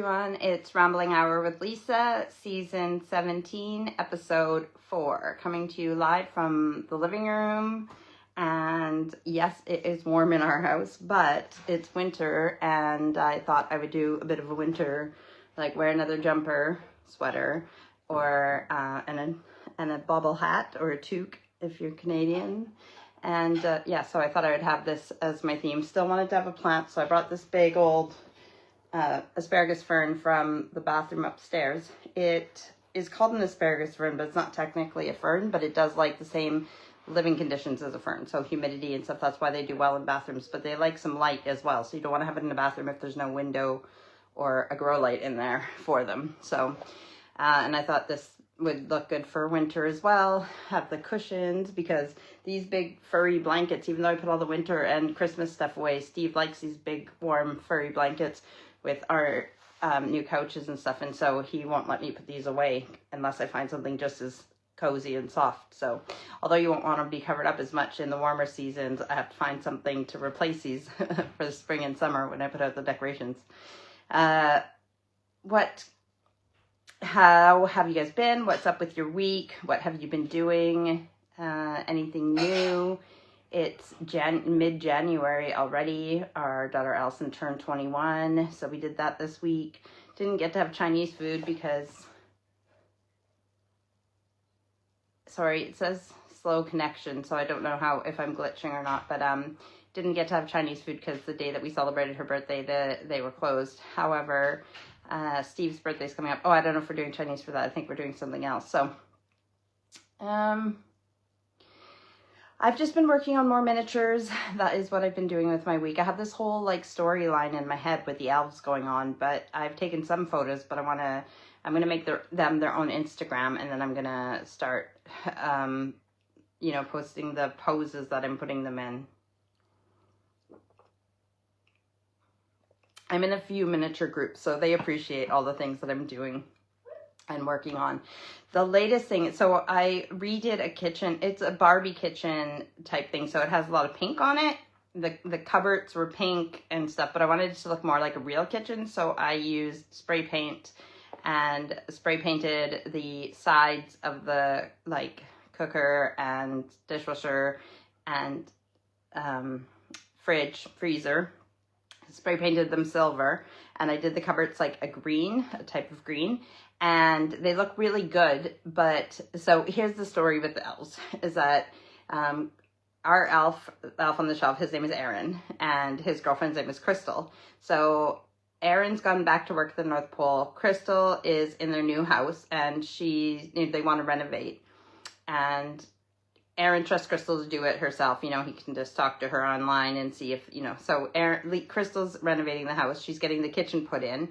everyone, it's Rambling Hour with Lisa, season 17, episode 4, coming to you live from the living room. And yes, it is warm in our house, but it's winter, and I thought I would do a bit of a winter, like wear another jumper, sweater, or and a bobble hat or a toque if you're Canadian. And yeah, so I thought I would have this as my theme. Still wanted to have a plant, so I brought this big old asparagus fern from the bathroom upstairs. It is called an asparagus fern, but it's not technically a fern, but it does like the same living conditions as a fern, so humidity and stuff. That's why they do well in bathrooms, but they like some light as well, so you don't want to have it in a bathroom if there's no window or a grow light in there for them. So and I thought this would look good for winter as well. Have the cushions, because these big furry blankets, even though I put all the winter and Christmas stuff away, Steve likes these big warm furry blankets with our new couches and stuff, and so he won't let me put these away unless I find something just as cozy and soft. So although you won't want to be covered up as much in the warmer seasons, I have to find something to replace these for the spring and summer when I put out the decorations. How have you guys been? What's up with your week? What have you been doing? Anything new? It's mid-January already. Our daughter Allison turned 21, so we did that this week. Didn't get to have Chinese food because, sorry, it says slow connection, so I don't know if I'm glitching or not, but didn't get to have Chinese food because the day that we celebrated her birthday, they were closed. However, Steve's birthday is coming up. Oh, I don't know if we're doing Chinese for that. I think we're doing something else. So, I've just been working on more miniatures. That is what I've been doing with my week. I have this whole like storyline in my head with the elves going on, but I've taken some photos, but I'm gonna make them their own Instagram, and then I'm gonna start, posting the poses that I'm putting them in. I'm in a few miniature groups, so they appreciate all the things that I'm doing and working on. The latest thing, so I redid a kitchen. It's a Barbie kitchen type thing, so it has a lot of pink on it. The cupboards were pink and stuff, but I wanted it to look more like a real kitchen, so I used spray paint and spray painted the sides of the like cooker and dishwasher and freezer. Spray painted them silver, and I did the cupboards like a type of green, and they look really good. But so here's the story with the elves, is that our elf on the shelf, his name is Aaron, and his girlfriend's name is Crystal. So Aaron's gone back to work at the North Pole. Crystal is in their new house, and they want to renovate, and Aaron trusts Crystal to do it herself. He can just talk to her online and see if, so Crystal's renovating the house. She's getting the kitchen put in.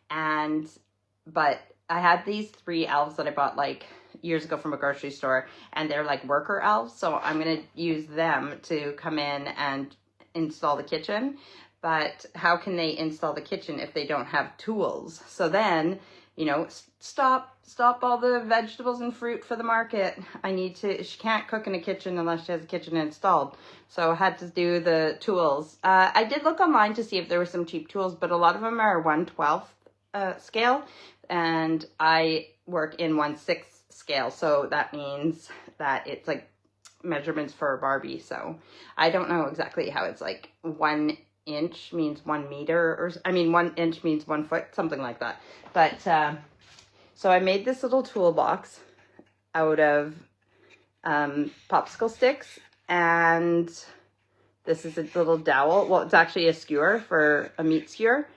But I had these 3 elves that I bought like years ago from a grocery store, and they're like worker elves. So I'm going to use them to come in and install the kitchen. But how can they install the kitchen if they don't have tools? So then, stop all the vegetables and fruit for the market. She can't cook in a kitchen unless she has a kitchen installed. So I had to do the tools. I did look online to see if there were some cheap tools, but a lot of them are 1/12 scale, and I work in 1/6 scale. So that means that it's like measurements for a Barbie. So I don't know exactly how it's like 1 inch means 1 meter, 1 inch means 1 foot, something like that. But so I made this little toolbox out of popsicle sticks, and this is a little dowel. Well, it's actually a skewer for a meat skewer.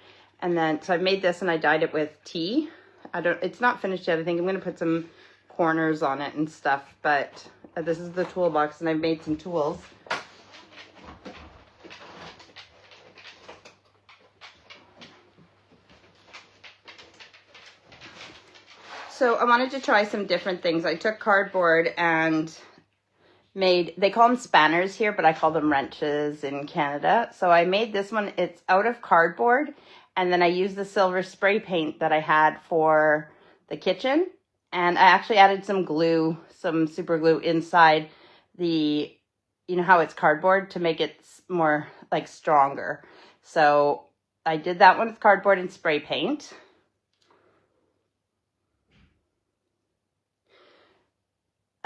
And then, so I made this and I dyed it with tea. It's not finished yet. I think I'm going to put some corners on it and stuff, but this is the toolbox, and I've made some tools. So I wanted to try some different things. I took cardboard and they call them spanners here, but I call them wrenches in Canada. So I made this one. It's out of cardboard, and then I used the silver spray paint that I had for the kitchen, and I actually added some glue, some super glue inside the, how it's cardboard, to make it more like stronger. So I did that one with cardboard and spray paint.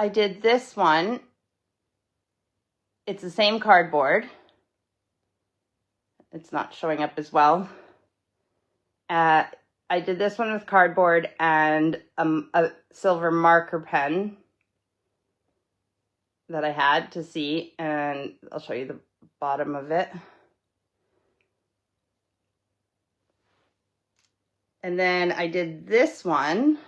I did this one. It's the same cardboard. It's not showing up as well. I did this one with cardboard and a silver marker pen that I had to see, and I'll show you the bottom of it. And then I did this one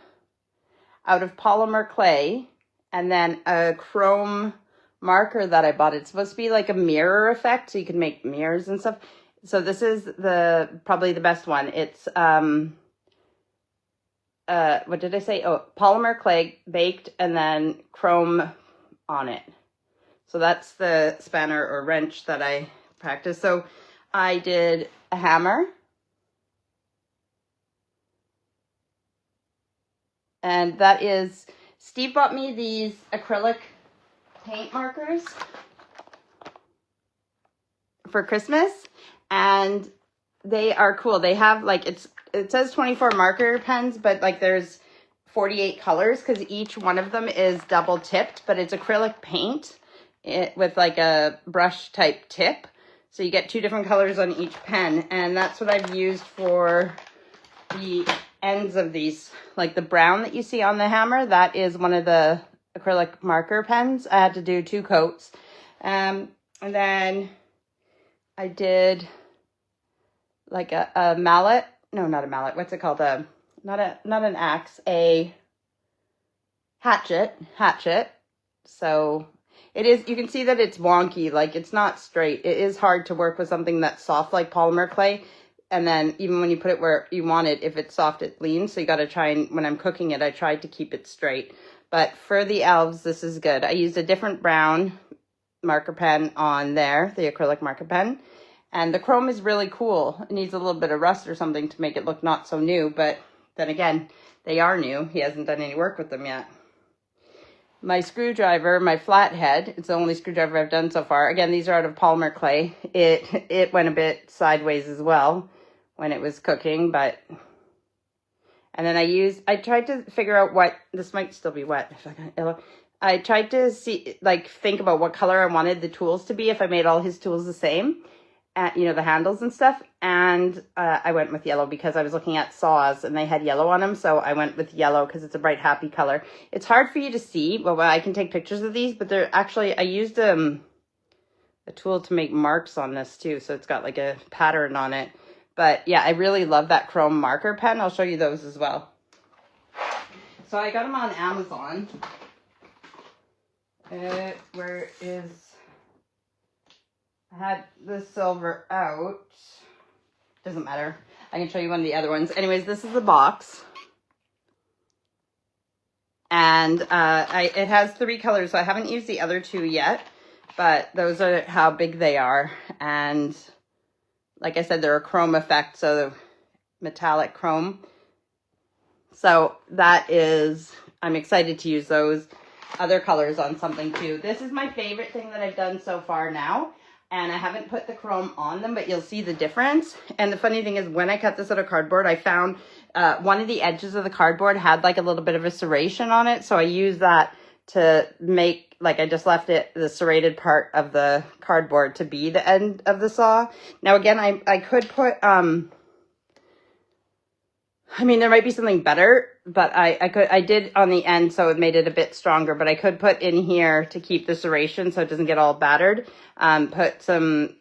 out of polymer clay, and then a chrome marker that I bought. It's supposed to be like a mirror effect, so you can make mirrors and stuff. So this is probably the best one. It's what did I say? Oh, polymer clay baked and then chrome on it. So that's the spanner or wrench that I practiced. So I did a hammer. And that is, Steve bought me these acrylic paint markers for Christmas, and they are cool. They have like, it says 24 marker pens, but like there's 48 colors because each one of them is double tipped, but it's acrylic paint with like a brush type tip. So you get 2 different colors on each pen, and that's what I've used for the ends of these. Like the brown that you see on the hammer, that is one of the acrylic marker pens. I had to do 2 coats. And then I did like a mallet. No, not a mallet. What's it called? Not an axe, a hatchet. So it is, you can see that it's wonky, like it's not straight. It is hard to work with something that's soft like polymer clay. And then even when you put it where you want it, if it's soft, it leans. So you got to try, and when I'm cooking it, I tried to keep it straight. But for the elves, this is good. I used a different brown marker pen on there, the acrylic marker pen. And the chrome is really cool. It needs a little bit of rust or something to make it look not so new. But then again, they are new. He hasn't done any work with them yet. My screwdriver, my flathead, it's the only screwdriver I've done so far. Again, these are out of polymer clay. It went a bit sideways as well when it was cooking, but, and then I tried to figure out what, this might still be wet. I tried to see, like, think about what color I wanted the tools to be if I made all his tools the same, you know, the handles and stuff. And I went with yellow because I was looking at saws and they had yellow on them. So I went with yellow because it's a bright, happy color. It's hard for you to see. Well, I can take pictures of these, but they're actually, I used a tool to make marks on this too. So it's got like a pattern on it. But yeah, I really love that chrome marker pen. I'll show you those as well. So I got them on Amazon. Where is, I had the silver out. Doesn't matter. I can show you one of the other ones. Anyways, this is the box. And it has 3 colors, so I haven't used the other 2 yet. But those are how big they are. And like I said, they're a chrome effect, so metallic chrome. So that is, I'm excited to use those other colors on something too. This is my favorite thing that I've done so far now. And I haven't put the chrome on them, but you'll see the difference. And the funny thing is, when I cut this out of cardboard, I found one of the edges of the cardboard had like a little bit of a serration on it. So I used that to make, like, I just left it, the serrated part of the cardboard to be the end of the saw. Now again, I could put, I mean, there might be something better, but I did on the end, so it made it a bit stronger, but I could put in here to keep the serration so it doesn't get all battered, put some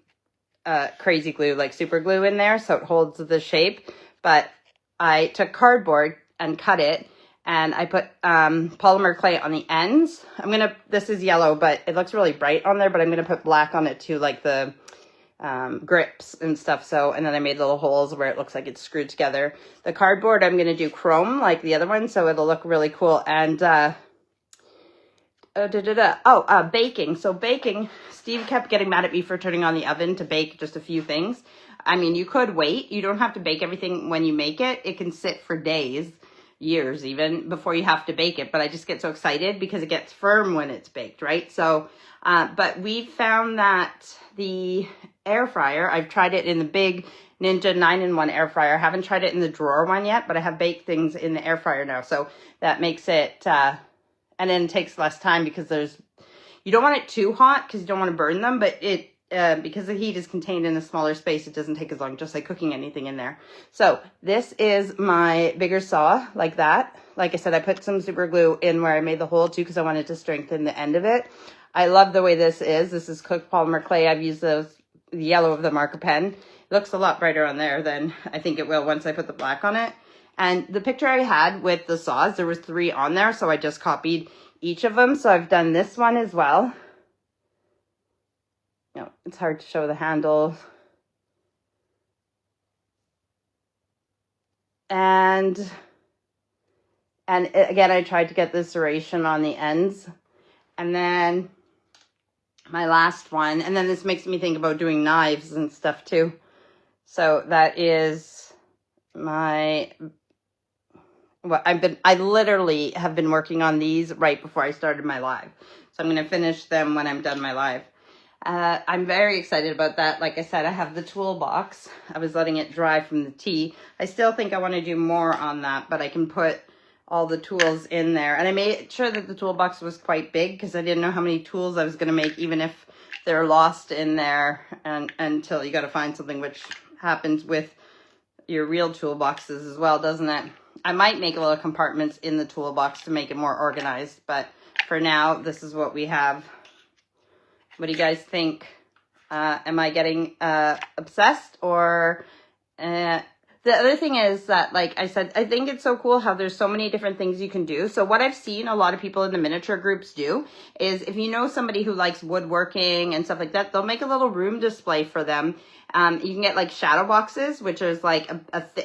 crazy glue, like super glue in there, so it holds the shape. But I took cardboard and cut it, and I put polymer clay on the ends. This is yellow, but it looks really bright on there, but I'm gonna put black on it too, like the grips and stuff. So, and then I made little holes where it looks like it's screwed together. The cardboard, I'm going to do chrome like the other one, so it'll look really cool. And baking. So baking, Steve kept getting mad at me for turning on the oven to bake just a few things. I mean, you could wait. You don't have to bake everything when you make it. It can sit for days, years even, before you have to bake it. But I just get so excited because it gets firm when it's baked, right? So, but we found that the air fryer, I've tried it in the big Ninja 9-in-1 air fryer. I haven't tried it in the drawer one yet, but I have baked things in the air fryer now. So that makes it and then it takes less time because you don't want it too hot because you don't want to burn them, but because the heat is contained in a smaller space, it doesn't take as long, just like cooking anything in there. So this is my bigger saw, like that. Like I said, I put some super glue in where I made the hole too because I wanted to strengthen the end of it. I love the way this is. This is cooked polymer clay. I've used the yellow of the marker pen. It looks a lot brighter on there than I think it will once I put the black on it. And the picture I had with the saws, there was 3 on there, so I just copied each of them. So I've done this one as well. No, it's hard to show the handle. And again, I tried to get the serration on the ends. And then my last one, and then this makes me think about doing knives and stuff too. So that is my, I literally have been working on these right before I started my live. So I'm going to finish them when I'm done my live. I'm very excited about that. Like I said, I have the toolbox. I was letting it dry from the tea. I still think I want to do more on that, but I can put all the tools in there. And I made sure that the toolbox was quite big because I didn't know how many tools I was going to make, even if they're lost in there until you got to find something, which happens with your real toolboxes as well, doesn't it? I might make little compartments in the toolbox to make it more organized, but for now, this is what we have. What do you guys think? Am I getting obsessed? Or the other thing is that, like I said, I think it's so cool how there's so many different things you can do. So what I've seen a lot of people in the miniature groups do is, if you know somebody who likes woodworking and stuff like that, they'll make a little room display for them. You can get like shadow boxes, which is like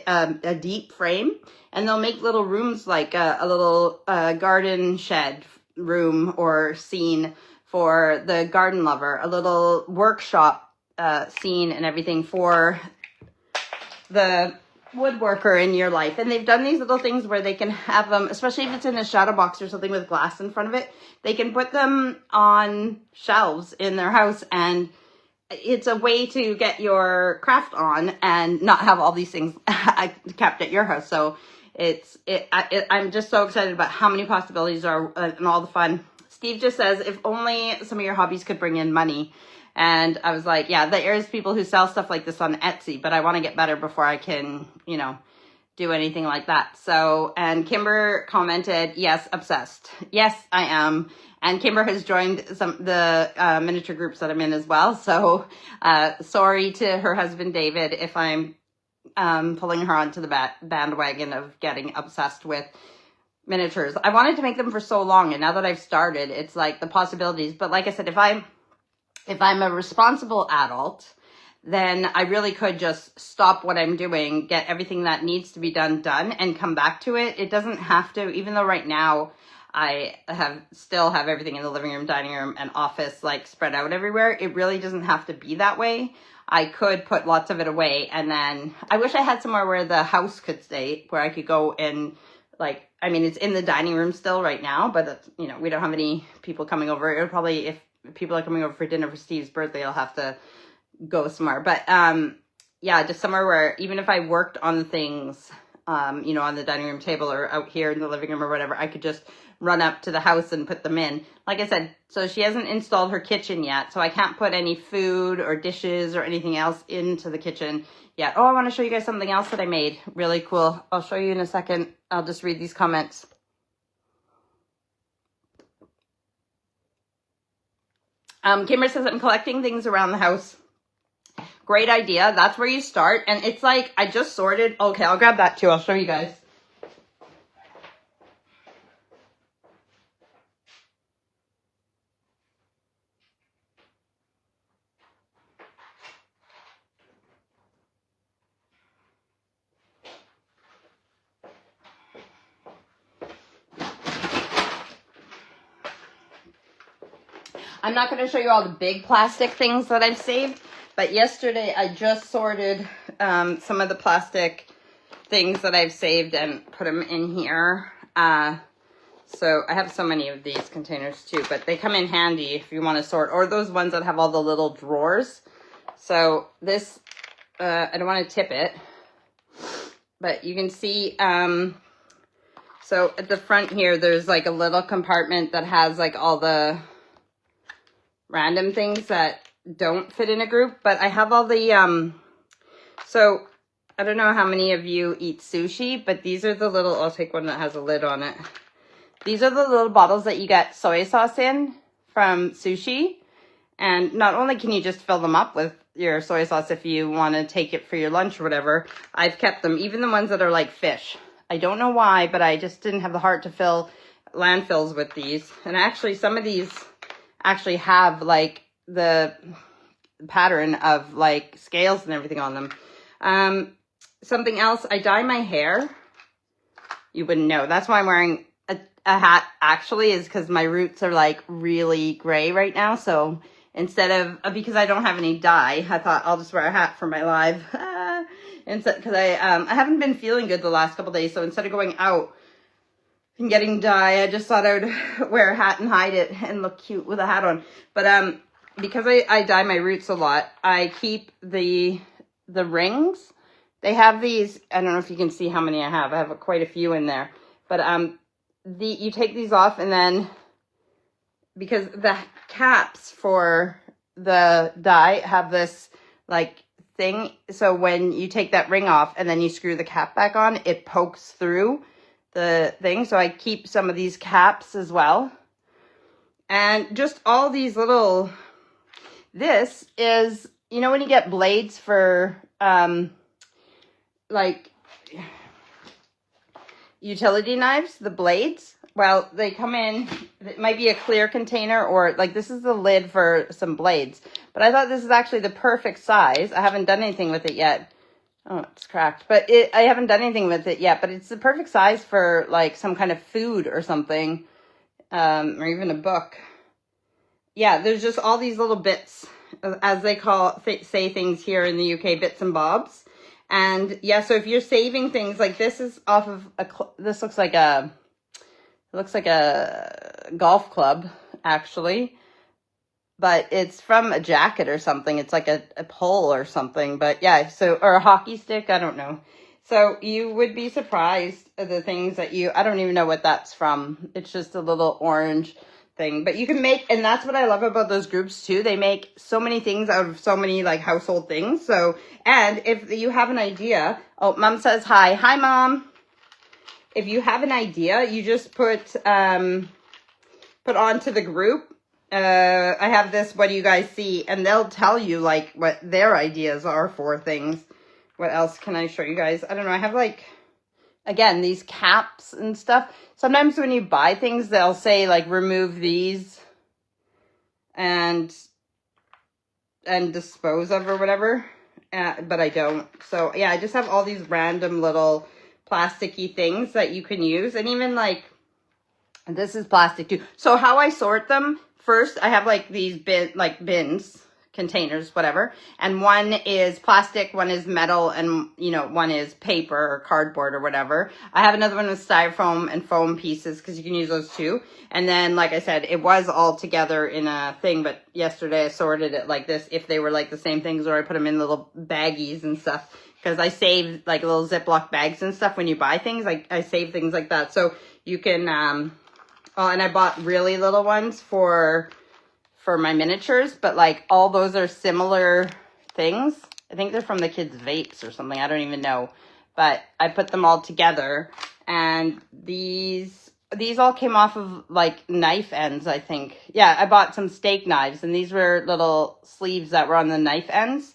a deep frame, and they'll make little rooms, like a little garden shed room or scene for the garden lover, a little workshop scene and everything for the woodworker in your life. And they've done these little things where they can have them, especially if it's in a shadow box or something with glass in front of it, they can put them on shelves in their house, and it's a way to get your craft on and not have all these things kept at your house. So I'm just so excited about how many possibilities are and all the fun. Steve just says, if only some of your hobbies could bring in money. And I was like, yeah, there is people who sell stuff like this on Etsy, but I want to get better before I can, do anything like that. So, and Kimber commented, yes, obsessed. Yes, I am. And Kimber has joined the miniature groups that I'm in as well. So, sorry to her husband, David, if I'm pulling her onto the bandwagon of getting obsessed with miniatures. I wanted to make them for so long, and now that I've started, it's like the possibilities. But like I said, if I'm a responsible adult, then I really could just stop what I'm doing, get everything that needs to be done, and come back to it. It doesn't have to, even though right now I still have everything in the living room, dining room, and office like spread out everywhere. It really doesn't have to be that way. I could put lots of it away, and then I wish I had somewhere where the house could stay, where I could go and it's in the dining room still right now, but we don't have any people coming over. It'll probably, if people are coming over for dinner for Steve's birthday, I'll have to go somewhere. But yeah, just somewhere where even if I worked on the things, on the dining room table or out here in the living room or whatever, I could just run up to the house and put them in. Like I said, so she hasn't installed her kitchen yet, so I can't put any food or dishes or anything else into the kitchen yet. Oh, I want to show you guys something else that I made. Really cool. I'll show you in a second. I'll just read these comments. Kimber says, I'm collecting things around the house. Great idea. That's where you start. And it's like, I just sorted. Okay, I'll grab that too. I'll show you guys. I'm not going to show you all the big plastic things that I've saved, but yesterday I just sorted some of the plastic things that I've saved and put them in here. So I have so many of these containers too, but they come in handy if you want to sort, or those ones that have all the little drawers. So this, I don't want to tip it, but you can see, So at the front here, there's like a little compartment that has like all the random things that don't fit in a group. But I have all the, so I don't know how many of you eat sushi, but these are the little, I'll take one that has a lid on it. These are the little bottles that you get soy sauce in from sushi. And not only can you just fill them up with your soy sauce if you want to take it for your lunch or whatever, I've kept them, even the ones that are like fish. I don't know why, but I just didn't have the heart to fill landfills with these. And actually, some of these actually have like the pattern of like scales and everything on them. Something else, I dye my hair. You wouldn't know. That's why I'm wearing a hat actually, is because my roots are like really gray right now. So instead of, because I don't have any dye, I thought I'll just wear a hat for my live. Because I haven't been feeling good the last couple days. So instead of going out and getting dye, I just thought I would wear a hat and hide it and look cute with a hat on. But because I dye my roots a lot, I keep the rings. They have these, I don't know if you can see how many I have quite a few in there. But you take these off, and then because the caps for the dye have this like thing, so when you take that ring off and then you screw the cap back on, it pokes through the thing. So I keep some of these caps as well. And just all these little, this is, you know when you get blades for like utility knives, the blades? Well, they come in, it might be a clear container, or like this is the lid for some blades. But I thought this is actually the perfect size. I haven't done anything with it yet. Oh, it's cracked. But I haven't done anything with it yet, but it's the perfect size for like some kind of food or something, or even a book. Yeah, there's just all these little bits, as they say things here in the UK, bits and bobs. And yeah, so if you're saving things, like this is off of this looks like a golf club actually, but it's from a jacket or something. It's like a pole or something, but yeah, so, or a hockey stick, I don't know. So you would be surprised at the things that I don't even know what that's from. It's just a little orange thing, but you can make, and that's what I love about those groups too. They make so many things out of so many like household things. So, and if you have an idea, oh, Mom says hi. Hi, Mom. If you have an idea, you just put onto the group. I have this, what do you guys see? And they'll tell you like what their ideas are for things. What else can I show you guys? I don't know. I have like, again, these caps and stuff. Sometimes when you buy things, they'll say like remove these and dispose of or whatever. But I don't. So yeah, I just have all these random little plasticky things that you can use. And even like, this is plastic too. So how I sort them, first I have like these bins, containers, whatever. And one is plastic, one is metal, and one is paper or cardboard or whatever. I have another one with styrofoam and foam pieces because you can use those too. And then, like I said, it was all together in a thing, but yesterday I sorted it like this, if they were like the same things, or I put them in little baggies and stuff. Because I save like little Ziploc bags and stuff when you buy things. I save things like that. So you can, and I bought really little ones for my miniatures, but like all those are similar things. I think they're from the kids' vapes or something. I don't even know. But I put them all together, and these all came off of like knife ends, I think. Yeah, I bought some steak knives, and these were little sleeves that were on the knife ends.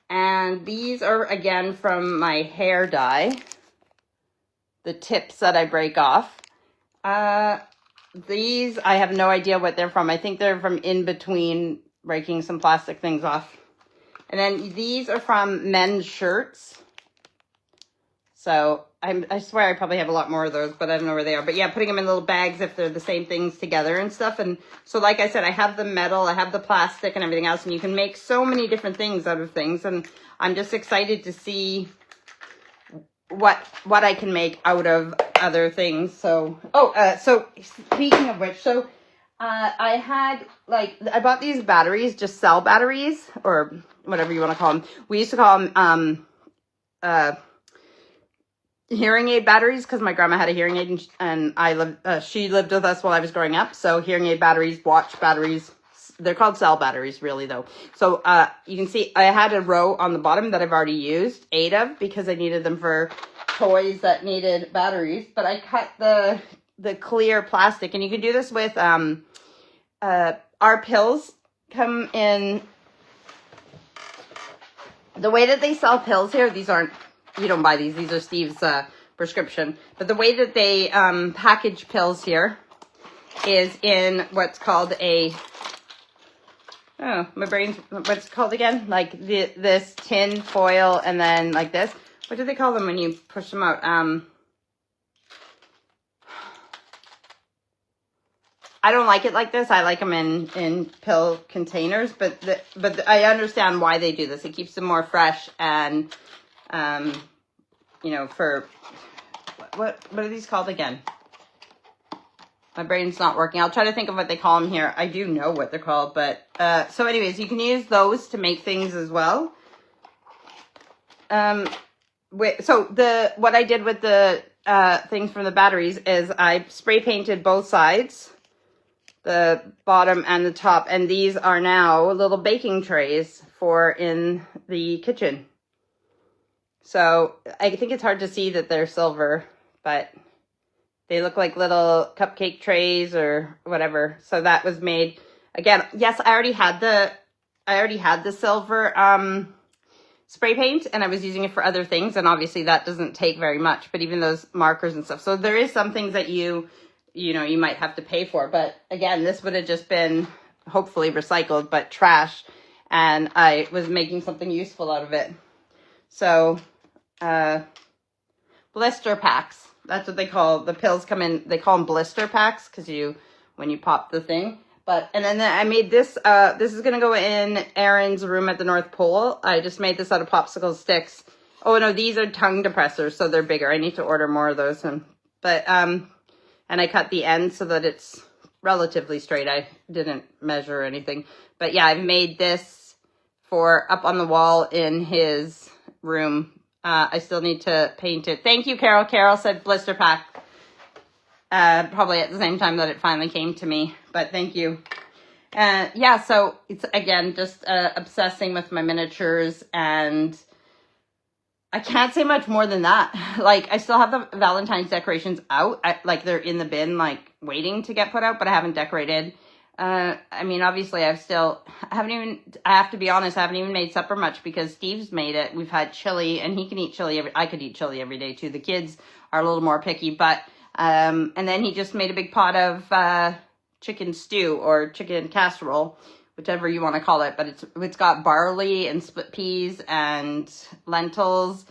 And these are, again, from my hair dye. The tips that I break off. These, I have no idea what they're from. I think they're from in between breaking some plastic things off. And then these are from men's shirts. So I swear I probably have a lot more of those, but I don't know where they are. But yeah, putting them in little bags if they're the same things together and stuff. And so like I said, I have the metal, I have the plastic and everything else. And you can make so many different things out of things. And I'm just excited to see what I can make out of other things. So, so speaking of which, so I had I bought these batteries, just cell batteries or whatever you want to call them. We used to call them hearing aid batteries, because my grandma had a hearing aid, and she lived with us while I was growing up. So hearing aid batteries, watch batteries, they're called cell batteries really though. So you can see I had a row on the bottom that I've already used 8 of, because I needed them for toys that needed batteries. But I cut the clear plastic, and you can do this with our pills come in. The way that they sell pills here, these aren't, you don't buy these are Steve's prescription. But the way that they package pills here is in what's called what's it called again? Like this tin foil, and then like this. What do they call them when you push them out? I don't like it like this. I like them in pill containers, but I understand why they do this. It keeps them more fresh, and you know, for what are these called again? My brain's not working. I'll try to think of what they call them here. I do know what they're called, but so anyways, you can use those to make things as well. So what I did with the things from the batteries is I spray painted both sides, the bottom and the top, and these are now little baking trays for in the kitchen. So I think it's hard to see that they're silver, but they look like little cupcake trays or whatever. So that was made again. Yes, I already had the silver spray paint, and I was using it for other things, and obviously that doesn't take very much, but even those markers and stuff. So there is some things that you might have to pay for, but again, this would have just been hopefully recycled, but trash, and I was making something useful out of it. So blister packs, that's what they call the pills. Come in, they call them blister packs, because when you pop the thing. And then I made this, this is going to go in Aaron's room at the North Pole. I just made this out of popsicle sticks. Oh no, these are tongue depressors, so they're bigger. I need to order more of those. And I cut the end so that it's relatively straight. I didn't measure or anything. But yeah, I've made this for up on the wall in his room. I still need to paint it. Thank you, Carol. Carol said blister pack. Probably at the same time that it finally came to me. But thank you. Yeah, so it's, again, just obsessing with my miniatures, and I can't say much more than that. Like, I still have the Valentine's decorations out. Like, they're in the bin, like, waiting to get put out, but I haven't decorated. I mean, obviously, I have to be honest, I haven't even made supper much, because Steve's made it. We've had chili, and he can eat chili I could eat chili every day, too. The kids are a little more picky, but, and then he just made a big pot of, chicken stew or chicken casserole, whichever you want to call it, but it's got barley and split peas and lentils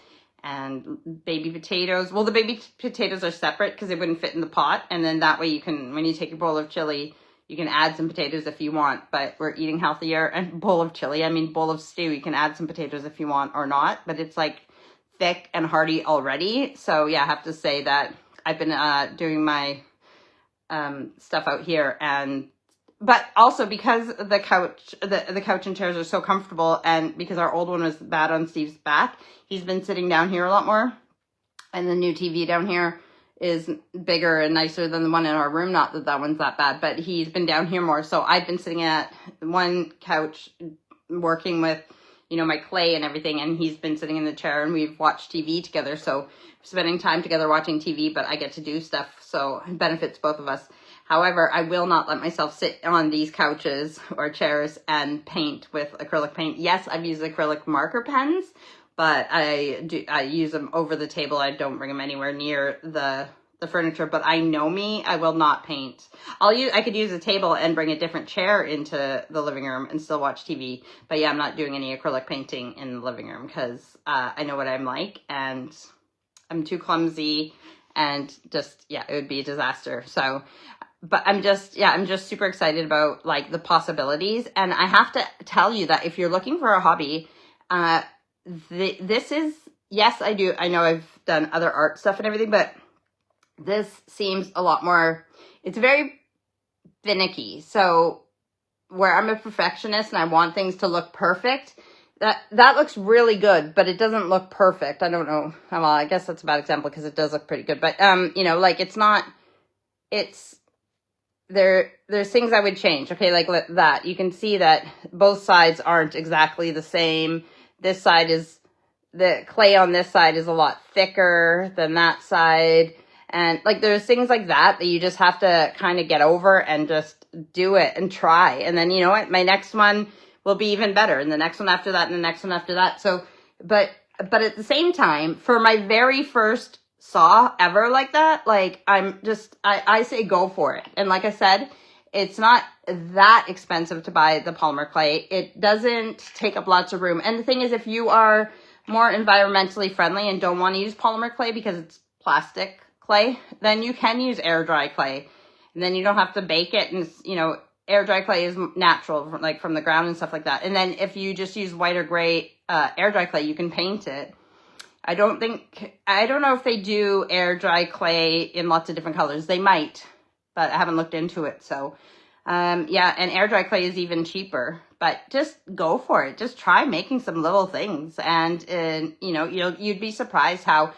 and baby potatoes. Well, the baby potatoes are separate because they wouldn't fit in the pot, and then that way you can, when you take a bowl of chili, you can add some potatoes if you want, but we're eating healthier. And bowl of chili, I mean bowl of stew, you can add some potatoes if you want or not, but it's like thick and hearty already. So yeah, I have to say that I've been doing my stuff out here, but also because the couch and chairs are so comfortable, and because our old one was bad on Steve's back, he's been sitting down here a lot more, and the new TV down here is bigger and nicer than the one in our room. Not that that one's that bad, but he's been down here more. So I've been sitting at one couch working with, my clay and everything, and he's been sitting in the chair, and we've watched TV together. So spending time together watching TV, but I get to do stuff, so it benefits both of us. However, I will not let myself sit on these couches or chairs and paint with acrylic paint. Yes, I've used acrylic marker pens, but I use them over the table. I don't bring them anywhere near the furniture, but I know me, I will not paint. I could use a table and bring a different chair into the living room and still watch TV. But yeah, I'm not doing any acrylic painting in the living room, because I know what I'm like, and I'm too clumsy, and just, yeah, it would be a disaster. So, but I'm just super excited about like the possibilities. And I have to tell you that if you're looking for a hobby, this is, yes, I know I've done other art stuff and everything, but this seems a lot more, it's very finicky. So where I'm a perfectionist and I want things to look perfect, That looks really good, but it doesn't look perfect. I don't know. Well, I guess that's a bad example because it does look pretty good. But, you know, like it's not, it's, there's things I would change. Okay, like that. You can see that both sides aren't exactly the same. This side is, the clay on this side is a lot thicker than that side. And like there's things like that you just have to kind of get over and just do it and try. And then, you know what, my next one will be even better, and the next one after that, and the next one after that. So, but at the same time, for my very first saw ever like that, like I say go for it. And like I said, it's not that expensive to buy the polymer clay. It doesn't take up lots of room. And the thing is, if you are more environmentally friendly and don't want to use polymer clay because it's plastic clay, then you can use air dry clay, and then you don't have to bake it. And you know, air dry clay is natural, like from the ground and stuff like that. And then if you just use white or gray air dry clay, you can paint it. I don't know if they do air dry clay in lots of different colors. They might, but I haven't looked into it. So yeah, and air dry clay is even cheaper. But just go for it. Just try making some little things, and you know, you'd be surprised how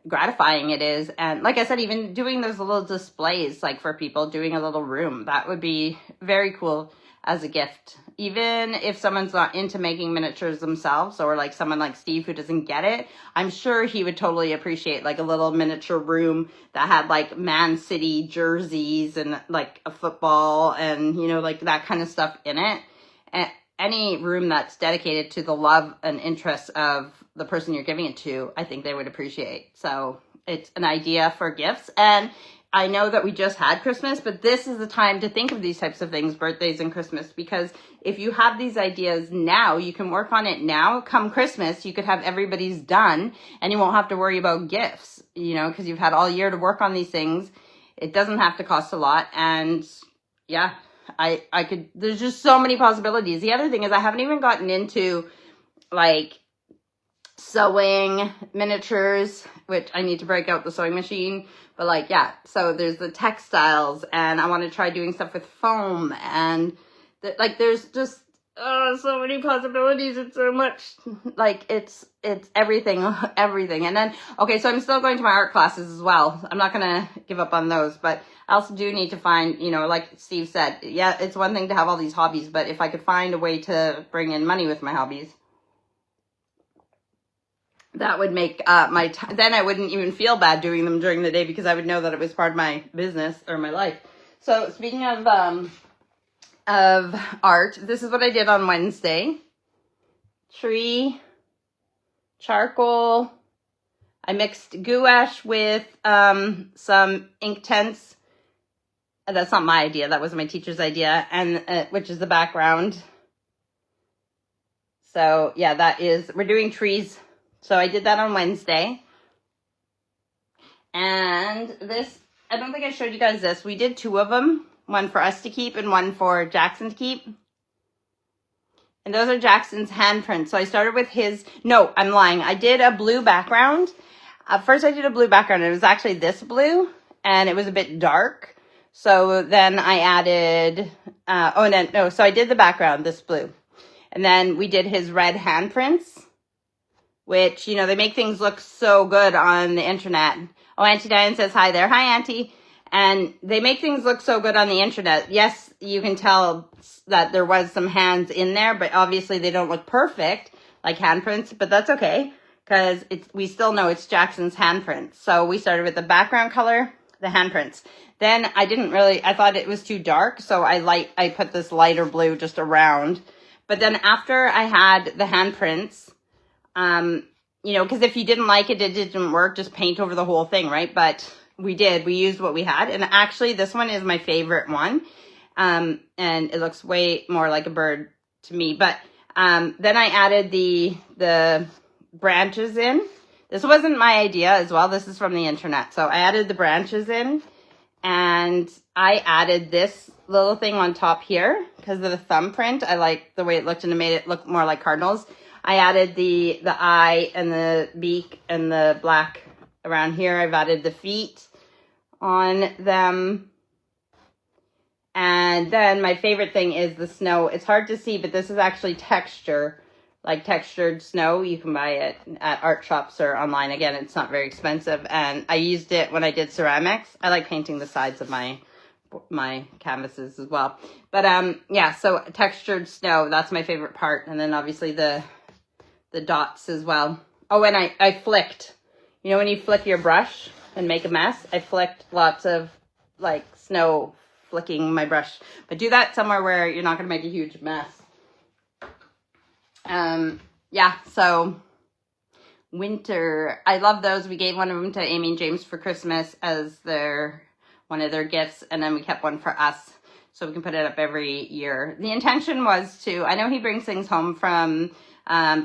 gratifying it is. And like I said, even doing those little displays, like for people, doing a little room, that would be very cool as a gift. Even if someone's not into making miniatures themselves, or like someone like Steve who doesn't get it, I'm sure he would totally appreciate like a little miniature room that had like Man City jerseys and like a football and, you know, like that kind of stuff in it. And any room that's dedicated to the love and interest of the person you're giving it to, I think they would appreciate. So it's an idea for gifts. And I know that we just had Christmas, but this is the time to think of these types of things, birthdays and Christmas, because if you have these ideas now, you can work on it now. Come Christmas, you could have everybody's done and you won't have to worry about gifts, you know, because you've had all year to work on these things. It doesn't have to cost a lot. And yeah, I could, there's just so many possibilities. The other thing is I haven't even gotten into like sewing miniatures, which I need to break out the sewing machine. But like, yeah, so there's the textiles, and I want to try doing stuff with foam, and like there's just so many possibilities. It's so much, like it's everything. And then, okay, so I'm still going to my art classes as well. I'm not going to give up on those, but I also do need to find, you know, like Steve said, yeah, it's one thing to have all these hobbies, but if I could find a way to bring in money with my hobbies, that would make then I wouldn't even feel bad doing them during the day, because I would know that it was part of my business or my life. So speaking of art, this is what I did on Wednesday. Tree, charcoal. I mixed gouache with some Inktense. That's not my idea. That was my teacher's idea, and which is the background. So yeah, we're doing trees. So I did that on Wednesday. And this, I don't think I showed you guys this. We did two of them. One for us to keep and one for Jackson to keep. And those are Jackson's handprints. So I started with no, I'm lying. I did a blue background. First I did a blue background. It was actually this blue, and it was a bit dark. So then I added, so I did the background, this blue. And then we did his red handprints, which, you know, they make things look so good on the internet. Oh, Auntie Diane says hi there. Hi, Auntie. And they make things look so good on the internet. Yes, you can tell that there was some hands in there, but obviously they don't look perfect like handprints, but that's okay, because we still know it's Jackson's handprints. So we started with the background color, the handprints. Then I thought it was too dark, so I put this lighter blue just around. But then after I had the handprints, you know, because if you didn't like it, it didn't work, just paint over the whole thing, right? But we used what we had. And actually this one is my favorite one. And it looks way more like a bird to me. But then I added the branches in. This wasn't my idea as well. This is from the internet. So I added the branches in, and I added this little thing on top here because of the thumbprint. I like the way it looked, and it made it look more like cardinals. I added the eye and the beak and the black around here. I've added the feet on them. And then my favorite thing is the snow. It's hard to see, but this is actually texture like textured snow. You can buy it at art shops or online. Again, it's not very expensive. And I used it when I did ceramics. I like painting the sides of my canvases as well. But yeah, so textured snow, that's my favorite part. And then obviously the dots as well. Oh, and I flicked. You know when you flick your brush and make a mess? I flicked lots of like snow flicking my brush. But do that somewhere where you're not going to make a huge mess. Yeah, so winter, I love those. We gave one of them to Amy and James for Christmas as one of their gifts, and then we kept one for us so we can put it up every year. The intention was I know he brings things home from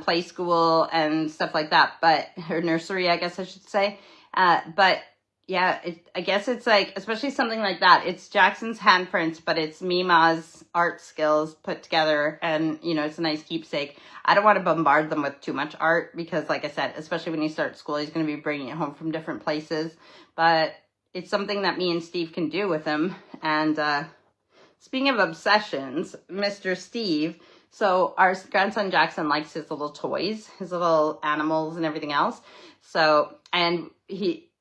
play school and stuff like that, or nursery, I guess I should say. But yeah, I guess it's like, especially something like that, it's Jackson's handprints, but it's Mima's art skills put together, and it's a nice keepsake. I don't want to bombard them with too much art because, like I said, especially when he starts school, he's going to be bringing it home from different places. But it's something that me and Steve can do with him. And speaking of obsessions, Mr. Steve, so our grandson Jackson likes his little toys, his little animals and everything else. So, and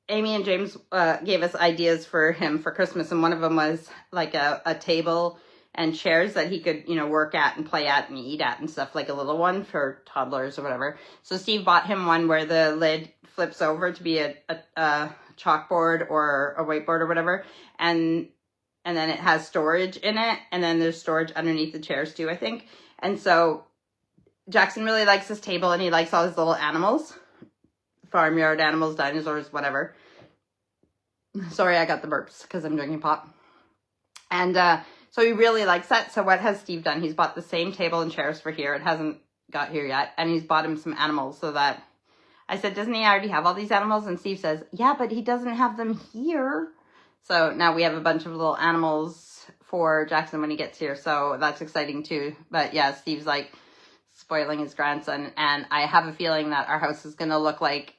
Amy and James gave us ideas for him for Christmas, and one of them was like a table and chairs that he could, work at and play at and eat at and stuff, like a little one for toddlers or whatever. So Steve bought him one where the lid flips over to be a chalkboard or a whiteboard or whatever, and then it has storage in it, and then there's storage underneath the chairs too, I think. And so Jackson really likes this table, and he likes all his little animals, farmyard animals, dinosaurs, whatever. Sorry, I got the burps because I'm drinking pop. And so he really likes that. So what has Steve done? He's bought the same table and chairs for here. It hasn't got here yet. And he's bought him some animals so that I said, doesn't he already have all these animals? And Steve says, yeah, but he doesn't have them here. So now we have a bunch of little animals for Jackson when he gets here. So that's exciting too. But yeah, Steve's like spoiling his grandson. And I have a feeling that our house is going to look like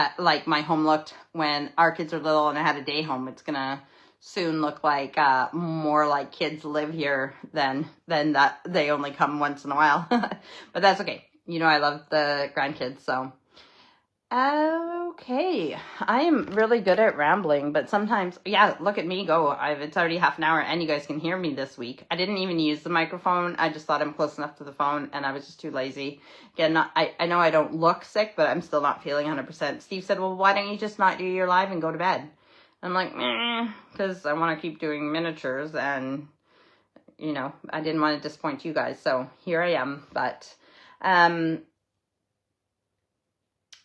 like my home looked when our kids were little and I had a day home. It's going to soon look like more like kids live here than that they only come once in a while. But that's okay. I love the grandkids, so. Okay, I am really good at rambling, but sometimes, yeah, look at me go. It's already half an hour and you guys can hear me this week. I didn't even use the microphone. I just thought I'm close enough to the phone and I was just too lazy. Again, I know I don't look sick, but I'm still not feeling 100%. Steve said, well, why don't you just not do your live and go to bed? I'm like, because I want to keep doing miniatures and, I didn't want to disappoint you guys. So here I am. But,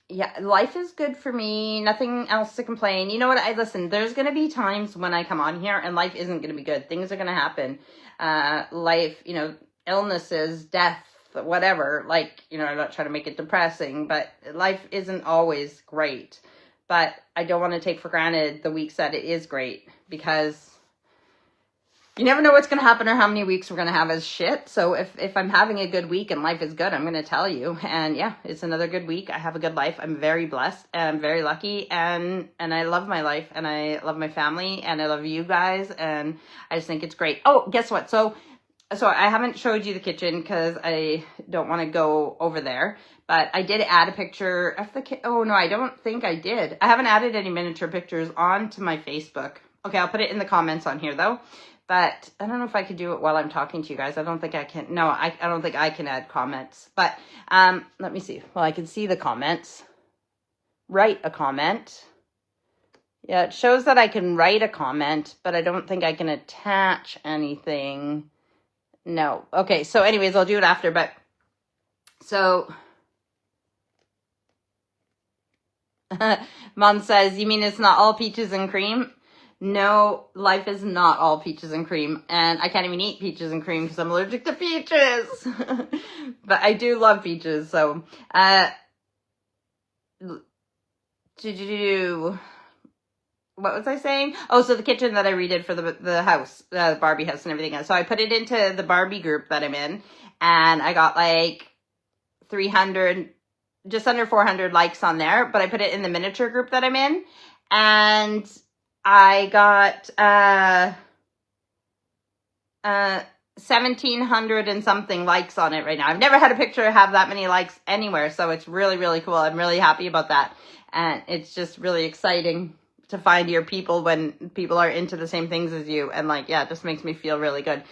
yeah, life is good for me. Nothing else to complain. You know what? Listen, there's going to be times when I come on here and life isn't going to be good. Things are going to happen. Life, illnesses, death, whatever. Like, I'm not trying to make it depressing, but life isn't always great. But I don't want to take for granted the weeks that it is great, because you never know what's going to happen or how many weeks we're going to have as shit. So if I'm having a good week and life is good, I'm going to tell you. And yeah, it's another good week. I have a good life. I'm very blessed and I'm very lucky. And I love my life and I love my family and I love you guys. And I just think it's great. Oh, guess what? So I haven't showed you the kitchen because I don't want to go over there. But I did add a picture of the kitchen. Oh, no, I don't think I did. I haven't added any miniature pictures onto my Facebook. Okay, I'll put it in the comments on here, though. But I don't know if I could do it while I'm talking to you guys. I don't think I can. No, I don't think I can add comments. But let me see. Well, I can see the comments. Write a comment. Yeah, it shows that I can write a comment, but I don't think I can attach anything. No. Okay, so anyways, I'll do it after. But so Mom says, you mean it's not all peaches and cream? No, life is not all peaches and cream. And I can't even eat peaches and cream because I'm allergic to peaches. But I do love peaches. So, what was I saying? Oh, so the kitchen that I redid for the house, the Barbie house and everything else. So I put it into the Barbie group that I'm in. And I got like 300, just under 400 likes on there. But I put it in the miniature group that I'm in. And I got 1,700 and something likes on it right now. I've never had a picture have that many likes anywhere, so it's really, really cool. I'm really happy about that. And it's just really exciting to find your people when people are into the same things as you. And like, yeah, it just makes me feel really good.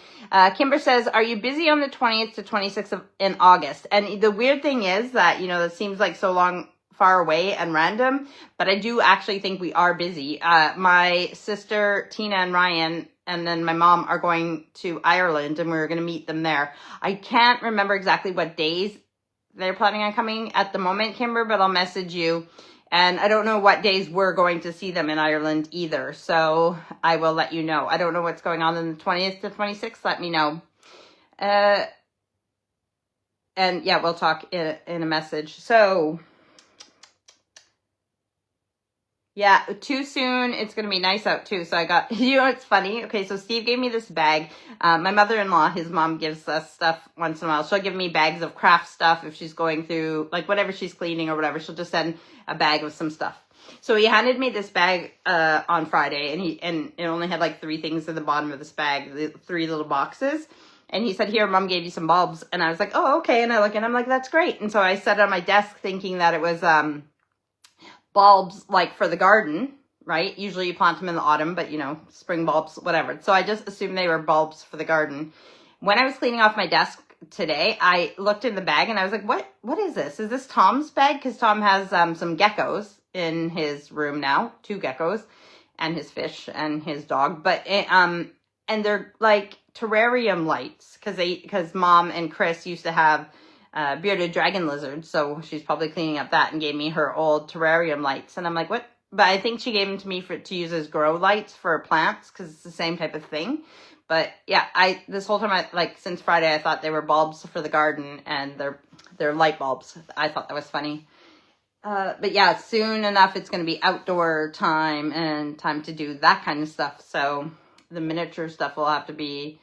Kimber says, are you busy on the 20th to 26th in August? And the weird thing is that, you know, it seems like so long, far away and random, but I do actually think we are busy. My sister, Tina and Ryan, and then my mom are going to Ireland, and we're going to meet them there. I can't remember exactly what days they're planning on coming at the moment, Kimber, but I'll message you. And I don't know what days we're going to see them in Ireland either. So I will let you know. I don't know what's going on the 20th to 26th. Let me know. And yeah, we'll talk in a message. So yeah, too soon. It's going to be nice out too. So I got, you know, it's funny. Okay, so Steve gave me this bag. My mother-in-law, his mom gives us stuff once in a while. She'll give me bags of craft stuff if she's going through, like whatever she's cleaning or whatever. She'll just send a bag with some stuff. So he handed me this bag on Friday, and it only had like 3 things in the bottom of this bag, the 3 little boxes. And he said, here, Mom gave you some bulbs. And I was like, oh, okay. And I look and I'm like, that's great. And so I set it on my desk thinking that it was bulbs like for the garden, right? Usually you plant them in the autumn, but you know, spring bulbs, whatever. So I just assumed they were bulbs for the garden. When I was cleaning off my desk today, I looked in the bag and I was like, what is this? Is this Tom's bag? Because Tom has some geckos in his room now, 2 geckos, and his fish and his dog. But and they're like terrarium lights because Mom and Chris used to have bearded dragon lizard, so she's probably cleaning up that and gave me her old terrarium lights. And I'm like, what? But I think she gave them to me to use as grow lights for plants because it's the same type of thing. But yeah, this whole time, since Friday, I thought they were bulbs for the garden, and they're light bulbs. I thought that was funny. But yeah, soon enough, it's going to be outdoor time and time to do that kind of stuff. So the miniature stuff will have to be.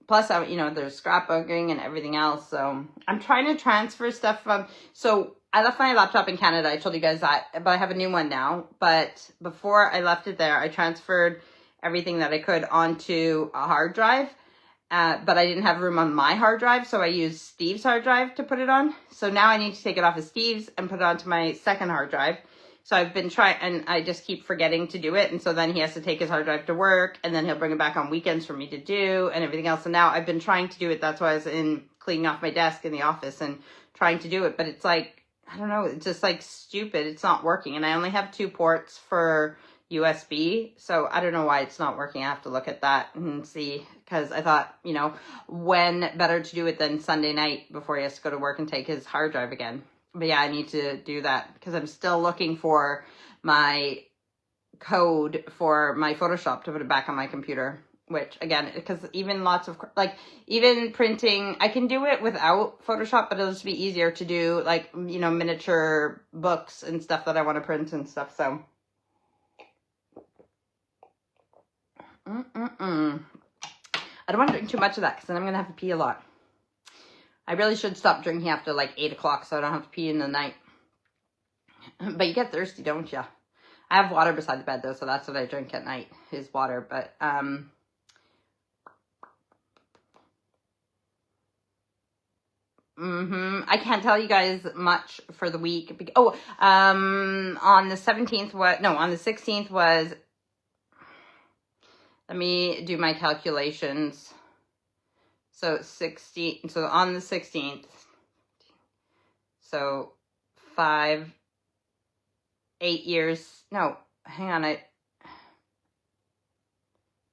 Plus, you know, there's scrapbooking and everything else. So I'm trying to transfer stuff from. So I left my laptop in Canada. I told you guys that, but I have a new one now. But before I left it there, I transferred everything that I could onto a hard drive. But I didn't have room on my hard drive, so I used Steve's hard drive to put it on. So now I need to take it off of Steve's and put it onto my second hard drive. So I've been trying, and I just keep forgetting to do it. And so then he has to take his hard drive to work, and then he'll bring it back on weekends for me to do and everything else. And now I've been trying to do it. That's why I was cleaning off my desk in the office and trying to do it. But it's like, I don't know, it's just like stupid. It's not working. And I only have 2 ports for USB. So I don't know why it's not working. I have to look at that and see, because I thought, you know, when better to do it than Sunday night before he has to go to work and take his hard drive again. But yeah, I need to do that because I'm still looking for my code for my Photoshop to put it back on my computer. Which again, because even even printing, I can do it without Photoshop, but it'll just be easier to do like, you know, miniature books and stuff that I want to print and stuff. So. I don't want to drink too much of that because then I'm going to have to pee a lot. I really should stop drinking after like 8 o'clock so I don't have to pee in the night. But you get thirsty, don't you? I have water beside the bed though, so that's what I drink at night, is water. But I can't tell you guys much for the week. On the 17th, on the 16th was, let me do my calculations. So on the 16th, so 8 years, no, hang